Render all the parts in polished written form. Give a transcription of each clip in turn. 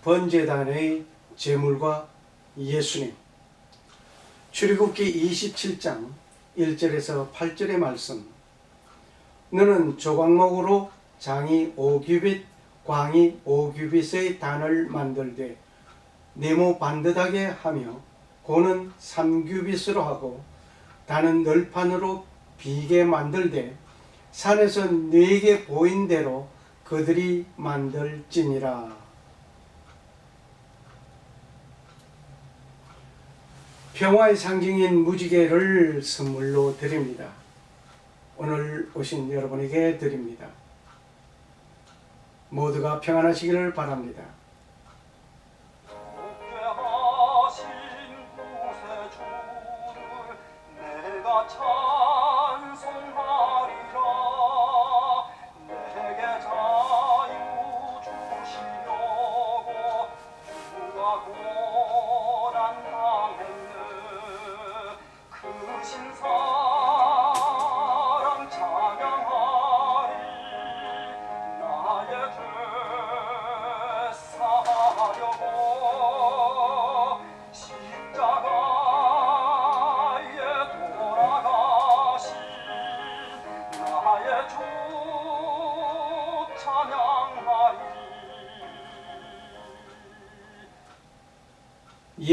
번제단의 제물과 예수님. 출애굽기 27장 1절에서 8절의 말씀. 너는 조각목으로 장이 5규빗, 광이 5규빗의 단을 만들되 네모 반듯하게 하며 고는 3규빗으로 하고 단은 널판으로 비게 만들되 산에서 네게 보인 대로 그들이 만들지니라. 평화의 상징인 무지개를 선물로 드립니다. 오늘 오신 여러분에게 드립니다. 모두가 평안하시기를 바랍니다.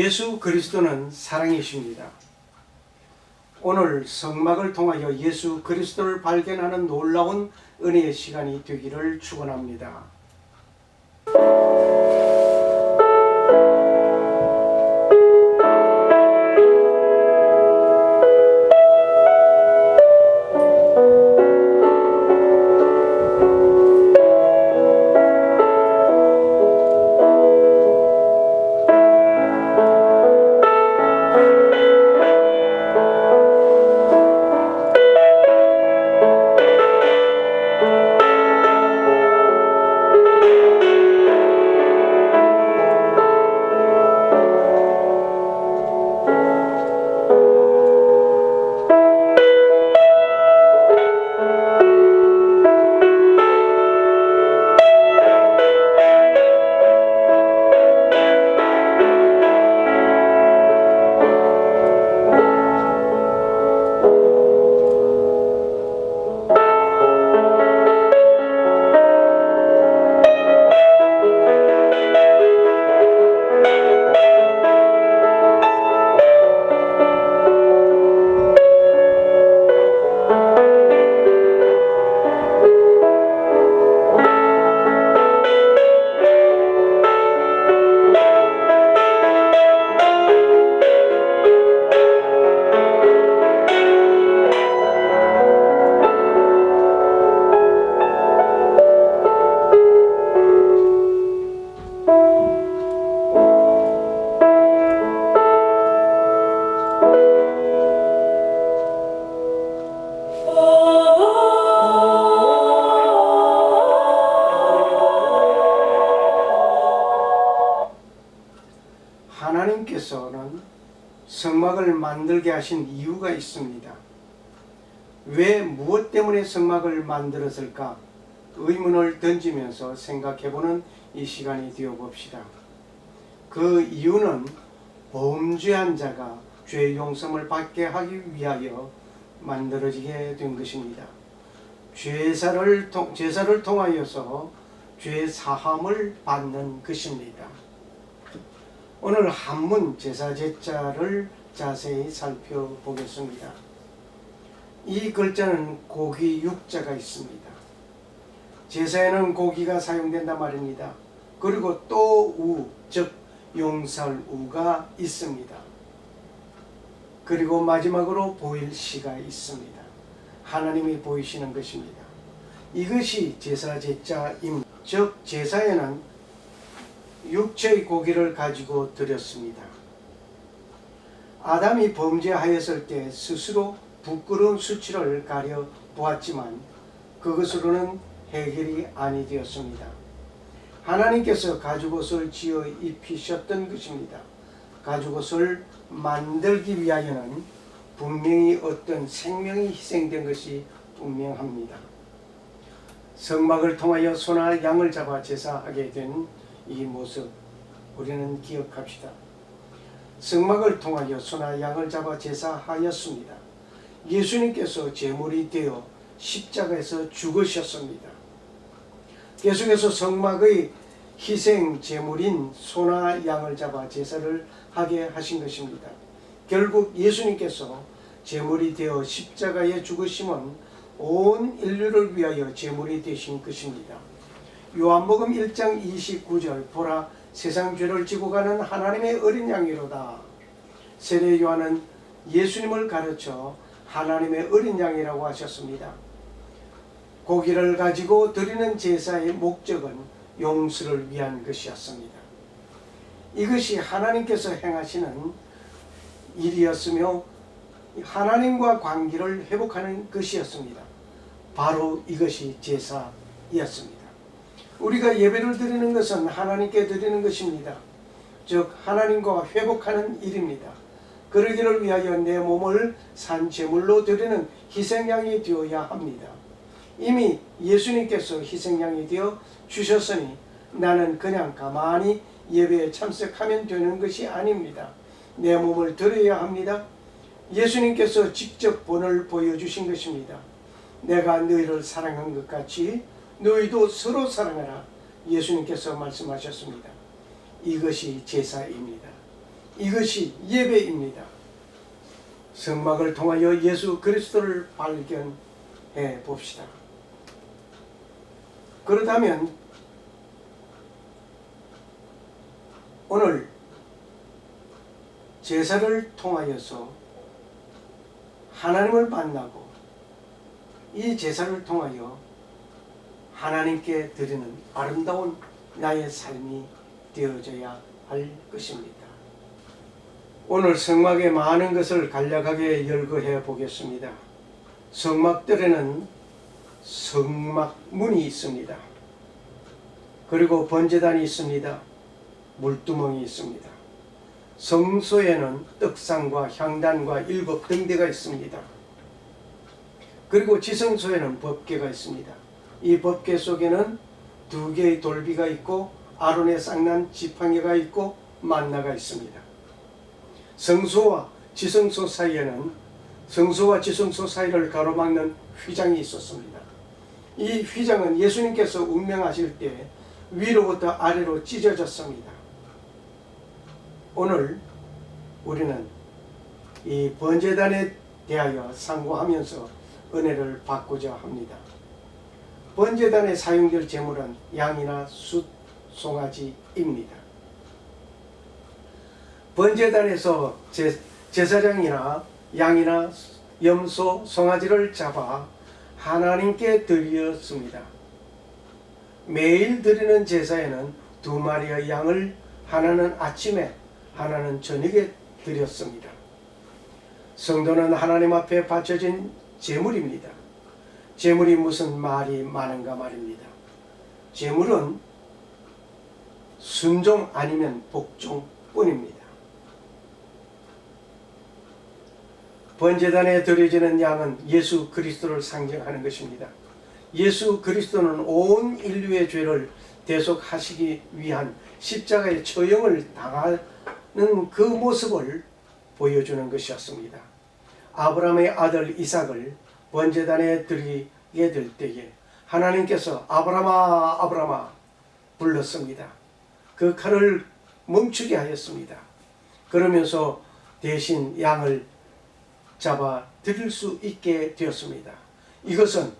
예수 그리스도는 사랑이십니다. 오늘 성막을 통하여 예수 그리스도를 발견하는 놀라운 은혜의 시간이 되기를 축원합니다. 하나님께서는 성막을 만들게 하신 이유가 있습니다. 왜 무엇 때문에 성막을 만들었을까? 의문을 던지면서 생각해보는 이 시간이 되어봅시다. 그 이유는 범죄한 자가 죄 용서를 받게 하기 위하여 만들어지게 된 것입니다. 제사를 통하여서 죄 사함을 받는 것입니다. 오늘 한문 제사제자를 자세히 살펴보겠습니다. 이 글자는 고기 육자가 있습니다. 제사에는 고기가 사용된단 말입니다. 그리고 또 우, 즉 용설우가 있습니다. 그리고 마지막으로 보일 시가 있습니다. 하나님이 보이시는 것입니다. 이것이 제사제자임, 즉 제사에는 육체의 고기를 가지고 드렸습니다. 아담이 범죄하였을 때 스스로 부끄러운 수치를 가려 보았지만 그것으로는 해결이 아니 되었습니다. 하나님께서 가죽옷을 지어 입히셨던 것입니다. 가죽옷을 만들기 위하여는 분명히 어떤 생명이 희생된 것이 분명합니다. 성막을 통하여 소나 양을 잡아 제사하게 된 이 모습, 우리는 기억합시다. 성막을 통하여 소나 양을 잡아 제사하였습니다. 예수님께서 제물이 되어 십자가에서 죽으셨습니다. 계속해서 성막의 희생 제물인 소나 양을 잡아 제사를 하게 하신 것입니다. 결국 예수님께서 제물이 되어 십자가에 죽으심은 온 인류를 위하여 제물이 되신 것입니다. 요한복음 1장 29절 보라 세상 죄를 지고 가는 하나님의 어린 양이로다. 세례 요한은 예수님을 가르쳐 하나님의 어린 양이라고 하셨습니다. 고기를 가지고 드리는 제사의 목적은 용서를 위한 것이었습니다. 이것이 하나님께서 행하시는 일이었으며 하나님과 관계를 회복하는 것이었습니다. 바로 이것이 제사였습니다. 우리가 예배를 드리는 것은 하나님께 드리는 것입니다. 즉 하나님과 회복하는 일입니다. 그러기를 위하여 내 몸을 산 제물로 드리는 희생양이 되어야 합니다. 이미 예수님께서 희생양이 되어 주셨으니 나는 그냥 가만히 예배에 참석하면 되는 것이 아닙니다. 내 몸을 드려야 합니다. 예수님께서 직접 본을 보여주신 것입니다. 내가 너희를 사랑한 것 같이 너희도 서로 사랑하라. 예수님께서 말씀하셨습니다. 이것이 제사입니다. 이것이 예배입니다. 성막을 통하여 예수 그리스도를 발견해 봅시다. 그렇다면 오늘 제사를 통하여서 하나님을 만나고 이 제사를 통하여 하나님께 드리는 아름다운 나의 삶이 되어져야 할 것입니다. 오늘 성막에 많은 것을 간략하게 열거해 보겠습니다. 성막들에는 성막문이 있습니다. 그리고 번제단이 있습니다. 물두멍이 있습니다. 성소에는 떡상과 향단과 7 등대가 있습니다. 그리고 지성소에는 법궤가 있습니다. 이 법궤 속에는 2개의 돌비가 있고 아론의 쌍난 지팡이가 있고 만나가 있습니다. 성소와 지성소 사이에는 성소와 지성소 사이를 가로막는 휘장이 있었습니다. 이 휘장은 예수님께서 운명하실 때 위로부터 아래로 찢어졌습니다. 오늘 우리는 이 번제단에 대하여 상고하면서 은혜를 받고자 합니다. 번제단에 사용될 제물은 양이나 숫, 송아지입니다. 번제단에서 제사장이나 양이나 염소, 송아지를 잡아 하나님께 드렸습니다. 매일 드리는 제사에는 2마리의 양을 하나는 아침에 하나는 저녁에 드렸습니다. 성도는 하나님 앞에 바쳐진 제물입니다. 제물이 무슨 말이 많은가 말입니다. 제물은 순종 아니면 복종뿐입니다. 번제단에 드려지는 양은 예수 그리스도를 상징하는 것입니다. 예수 그리스도는 온 인류의 죄를 대속하시기 위한 십자가의 처형을 당하는 그 모습을 보여주는 것이었습니다. 아브라함의 아들 이삭을 번제단에 드리게 될 때에 하나님께서 아브라함아 아브라함아 불렀습니다. 그 칼을 멈추게 하였습니다. 그러면서 대신 양을 잡아 드릴 수 있게 되었습니다. 이것은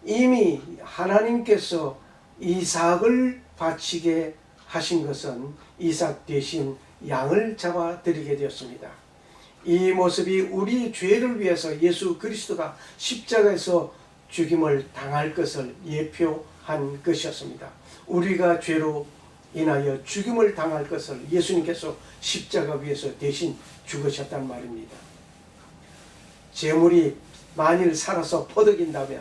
이미 하나님께서 이삭을 바치게 하신 것은 이삭 대신 양을 잡아 드리게 되었습니다. 이 모습이 우리 죄를 위해서 예수 그리스도가 십자가에서 죽임을 당할 것을 예표한 것이었습니다. 우리가 죄로 인하여 죽임을 당할 것을 예수님께서 십자가 위에서 대신 죽으셨단 말입니다. 제물이 만일 살아서 퍼득인다면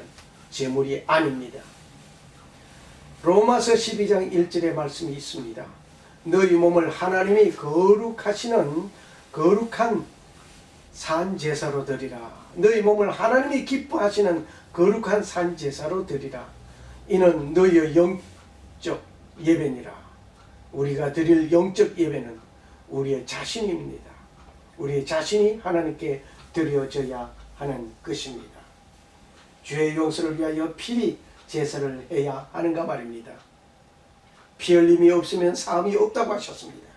제물이 아닙니다. 로마서 12장 1절의 말씀이 있습니다. 너희 몸을 하나님이 거룩하시는 거룩한 산제사로 드리라. 너희 몸을 하나님이 기뻐하시는 거룩한 산제사로 드리라. 이는 너희의 영적 예배니라. 우리가 드릴 영적 예배는 우리의 자신입니다. 우리의 자신이 하나님께 드려져야 하는 것입니다. 죄의 용서를 위하여 필히 제사를 해야 하는가 말입니다. 피 흘림이 없으면 사함이 없다고 하셨습니다.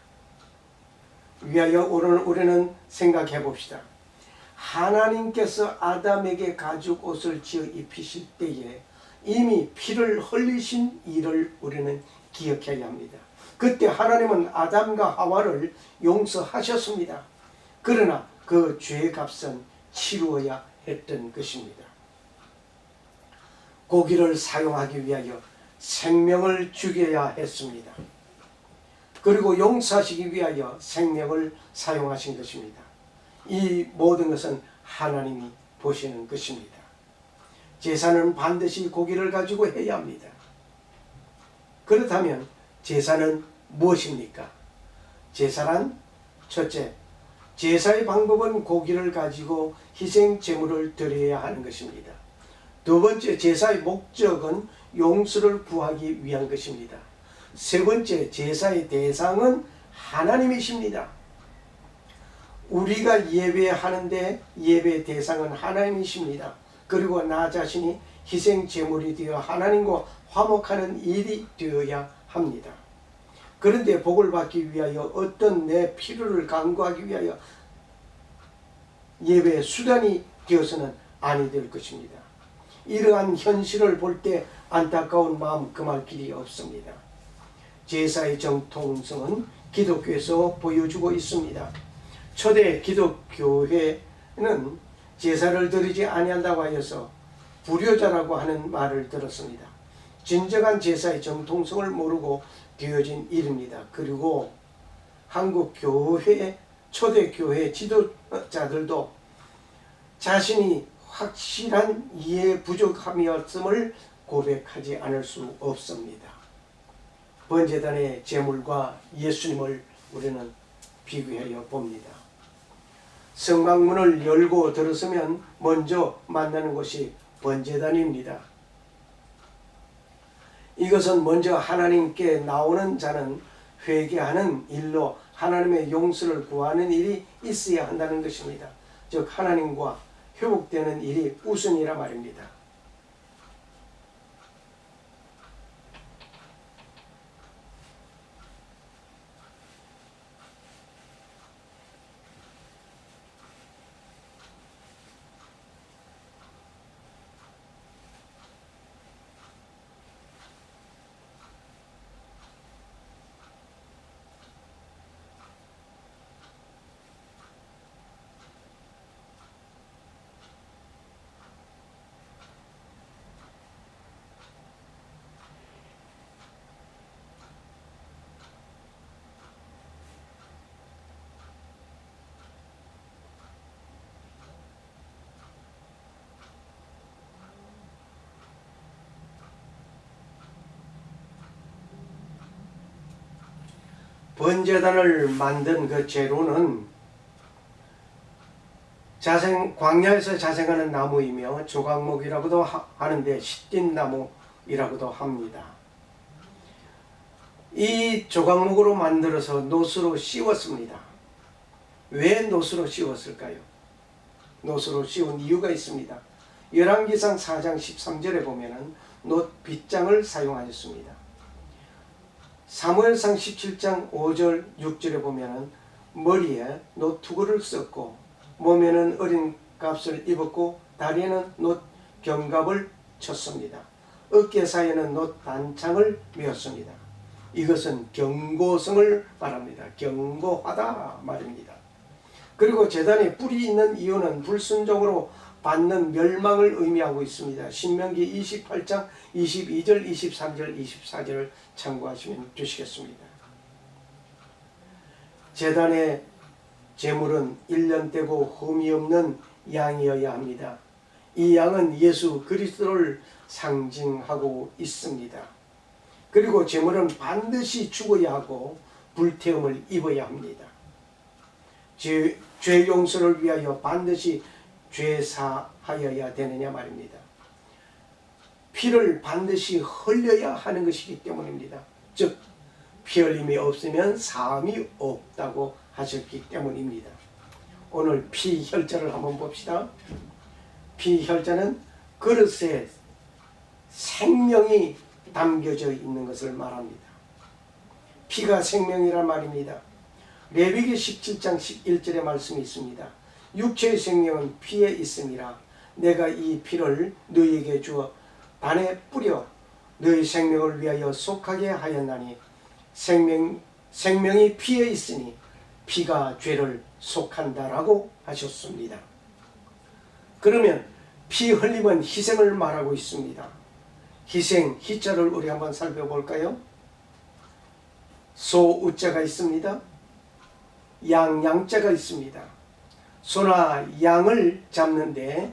위하여 오늘 우리는 생각해 봅시다. 하나님께서 아담에게 가죽 옷을 지어 입히실 때에 이미 피를 흘리신 일을 우리는 기억해야 합니다. 그때 하나님은 아담과 하와를 용서하셨습니다. 그러나 그 죄의 값은 치루어야 했던 것입니다. 고기를 사용하기 위하여 생명을 죽여야 했습니다. 그리고 용서하시기 위하여 생명을 사용하신 것입니다. 이 모든 것은 하나님이 보시는 것입니다. 제사는 반드시 고기를 가지고 해야 합니다. 그렇다면 제사는 무엇입니까? 제사란 첫째, 제사의 방법은 고기를 가지고 희생 제물을 드려야 하는 것입니다. 두 번째, 제사의 목적은 용서를 구하기 위한 것입니다. 세 번째, 제사의 대상은 하나님이십니다. 우리가 예배하는데 예배의 대상은 하나님이십니다. 그리고 나 자신이 희생 제물이 되어 하나님과 화목하는 일이 되어야 합니다. 그런데 복을 받기 위하여 어떤 내 필요를 강구하기 위하여 예배의 수단이 되어서는 아니 될 것입니다. 이러한 현실을 볼 때 안타까운 마음 금할 길이 없습니다. 제사의 정통성은 기독교에서 보여주고 있습니다. 초대 기독교회는 제사를 드리지 아니한다고 하여서 불효자라고 하는 말을 들었습니다. 진정한 제사의 정통성을 모르고 되어진 일입니다. 그리고 한국 교회, 초대 교회 지도자들도 자신이 확실한 이해 부족함이었음을 고백하지 않을 수 없습니다. 번제단의 제물과 예수님을 우리는 비교하여 봅니다. 성막문을 열고 들어서면 먼저 만나는 곳이 번제단입니다. 이것은 먼저 하나님께 나오는 자는 회개하는 일로 하나님의 용서를 구하는 일이 있어야 한다는 것입니다. 즉 하나님과 회복되는 일이 우선이라 말입니다. 번제단을 만든 그 재료는 광야에서 자생하는 나무이며 조각목이라고도 하는데 시띠나무이라고도 합니다. 이 조각목으로 만들어서 놋으로 씌웠습니다. 왜 놋으로 씌웠을까요? 놋으로 씌운 이유가 있습니다. 열왕기상 4장 13절에 보면은 놋 빗장을 사용하였습니다. 사무엘상 17장 5절 6절에 보면은 머리에 놋 투구를 썼고 몸에는 어린 값을 입었고 다리에는 놋 견갑을 쳤습니다. 어깨 사이에는 놋 단창을 메었습니다. 이것은 경고성을 말합니다. 경고하다 말입니다. 그리고 제단에 뿔이 있는 이유는 불순종으로 받는 멸망을 의미하고 있습니다. 신명기 28장 22절, 23절, 24절을 참고하시면 되시겠습니다. 제단의 제물은 1년 떼고 흠이 없는 양이어야 합니다. 이 양은 예수 그리스도를 상징하고 있습니다. 그리고 제물은 반드시 죽어야 하고 불태움을 입어야 합니다. 죄 용서를 위하여 반드시 죄사하여야 되느냐 말입니다. 피를 반드시 흘려야 하는 것이기 때문입니다. 즉 피 흘림이 없으면 사함이 없다고 하셨기 때문입니다. 오늘 피혈자를 한번 봅시다. 피혈자는 그릇에 생명이 담겨져 있는 것을 말합니다. 피가 생명이란 말입니다. 레위기 17장 11절의 말씀이 있습니다. 육체의 생명은 피에 있음이라. 내가 이 피를 너희에게 주어 단에 뿌려 너희 생명을 위하여 속하게 하였나니 생명이 피에 있으니 피가 죄를 속한다라고 하셨습니다. 그러면 피 흘림은 희생을 말하고 있습니다. 희생, 희자를 우리 한번 살펴볼까요? 소, 우자가 있습니다. 양, 양자가 있습니다. 소나 양을 잡는데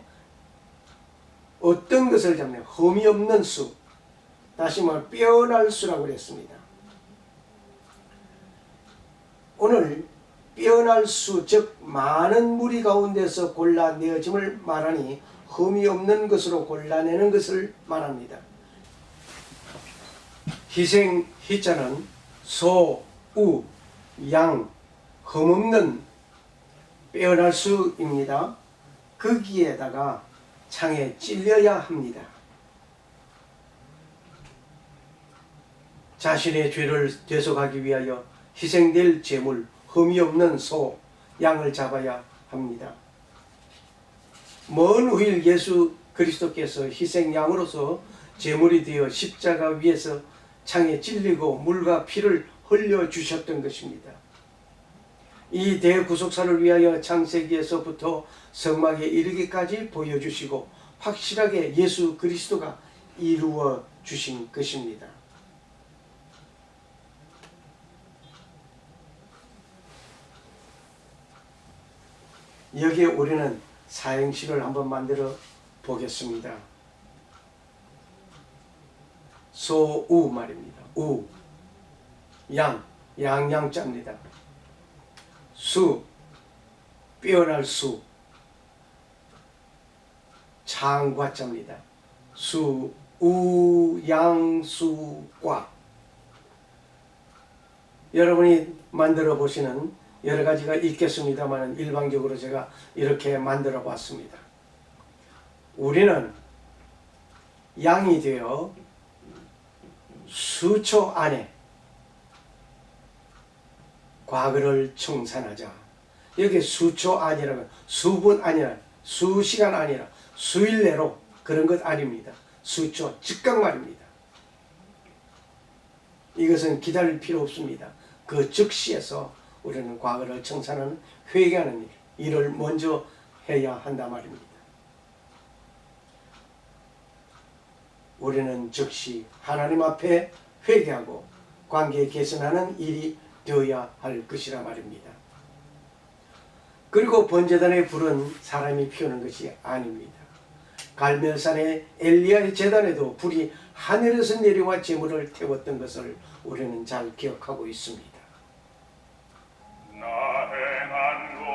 어떤 것을 잡냐? 흠이 없는 수, 다시 말해 빼어날 수라고 그랬습니다. 오늘 빼어날 수, 즉 많은 무리 가운데서 골라내어짐을 말하니 흠이 없는 것으로 골라내는 것을 말합니다. 희생, 희자는 소, 우, 양, 흠없는 빼어날 수입니다. 거기에다가 창에 찔려야 합니다. 자신의 죄를 대속하기 위하여 희생될 제물, 흠이 없는 소, 양을 잡아야 합니다. 먼 후일 예수 그리스도께서 희생양으로서 제물이 되어 십자가 위에서 창에 찔리고 물과 피를 흘려주셨던 것입니다. 이 대구속사를 위하여 창세기에서부터 성막에 이르기까지 보여주시고 확실하게 예수 그리스도가 이루어 주신 것입니다. 여기에 우리는 사행시를 한번 만들어 보겠습니다. 소우 말입니다. 우, 양, 양양자입니다. 수, 빼어날 수, 창과자입니다. 수, 우, 양, 수, 과. 여러분이 만들어 보시는 여러 가지가 있겠습니다만 일반적으로 제가 이렇게 만들어 봤습니다. 우리는 양이 되어 수초 안에 과거를 청산하자. 여기 수초 아니라 수분 아니라 수시간 아니라 수일 내로 그런 것 아닙니다. 수초 즉각 말입니다. 이것은 기다릴 필요 없습니다. 그 즉시에서 우리는 과거를 청산하는 회개하는 일을 먼저 해야 한다 말입니다. 우리는 즉시 하나님 앞에 회개하고 관계 개선하는 일이 되어야 할 것이라 말입니다. 그리고 번제단의 불은 사람이 피우는 것이 아닙니다. 갈멜산의 엘리야의 제단에도 불이 하늘에서 내려와 제물을 태웠던 것을 우리는 잘 기억하고 있습니다. 나 행한 것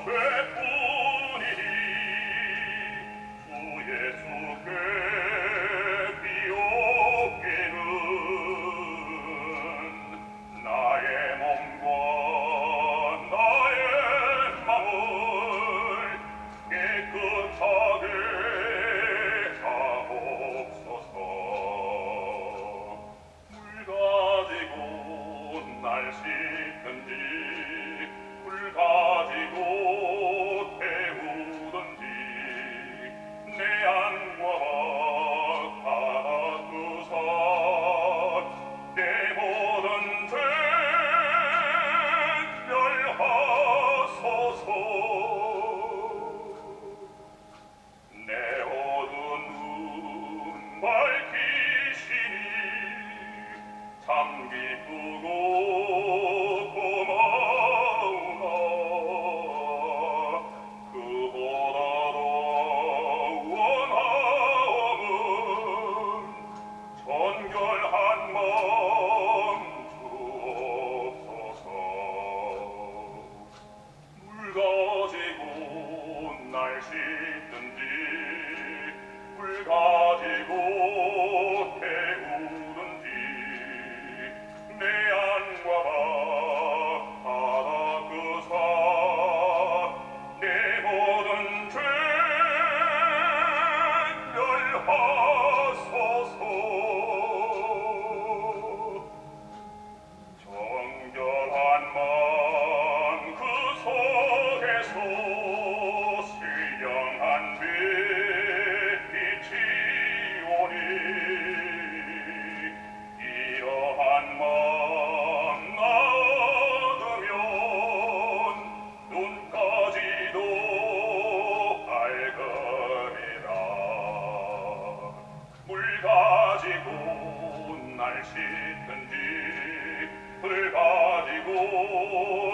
죄뿐이니 주 예수께 비옵기는 나의 몸과 나의 마음을 깨끗하게 하옵소서. 물 가지고 날 씻든지 불 가지고 태우든지 내 안과 닦으사 내 모든 죄 멸하소서. 내 어두운 눈 밝히시니 참 기쁘고 고마워 오